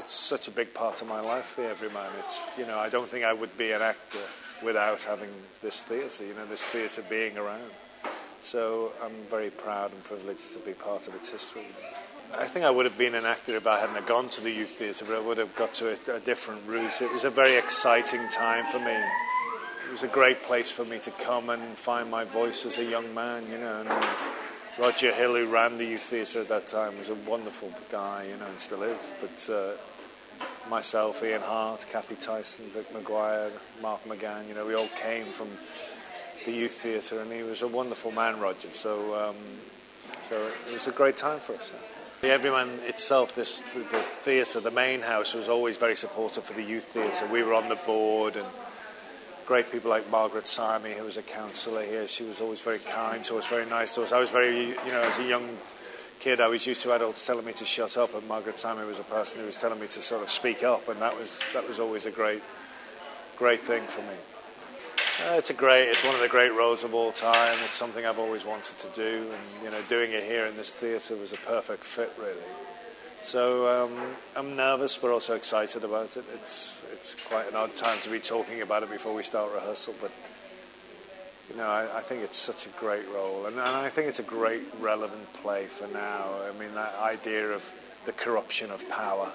It's such a big part of my life, the Everyman. It's, I don't think I would be an actor without having this theatre, this theatre being around. So I'm very proud and privileged to be part of its history. I think I would have been an actor if I hadn't gone to the youth theatre, but I would have got to a different route. It was a very exciting time for me. It was a great place for me to come and find my voice as a young man, and Roger Hill, who ran the youth theatre at that time, was a wonderful guy, and still is. But myself, Ian Hart, Kathy Tyson, Vic Maguire, Mark McGann, we all came from the youth theatre, and he was a wonderful man, Roger. So it was a great time for us. The Everyman itself, the theatre, the main house, was always very supportive for the youth theatre. We were on the board, and great people like Margaret Simy, who was a counsellor here. She was always very kind to us, very nice to us. I was very, as a young kid, I was used to adults telling me to shut up, and Margaret Simy was a person who was telling me to sort of speak up, and that was always a great thing for me. It's one of the great roles of all time. It's something I've always wanted to do, and doing it here in this theatre was a perfect fit, really. So I'm nervous, but also excited about it. It's quite an odd time to be talking about it before we start rehearsal, but I think it's such a great role, and I think it's a great relevant play for now. I mean, that idea of the corruption of power,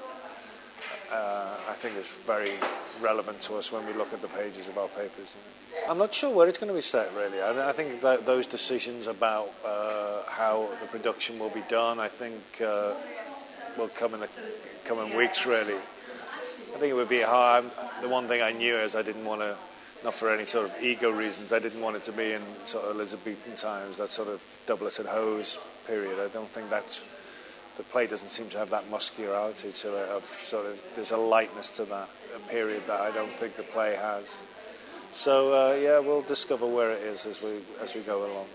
I think is very relevant to us when we look at the pages of our papers. I'm not sure where it's going to be set, really. I think that those decisions about how the production will be done, I think, will come in the coming weeks, really. I think it would be hard. The one thing I knew is I didn't want to, not for any sort of ego reasons, I didn't want it to be in sort of Elizabethan times, that sort of doubleted hose period. I don't think the play doesn't seem to have that muscularity to it. There's a lightness to that, a period that I don't think the play has. So we'll discover where it is as we go along.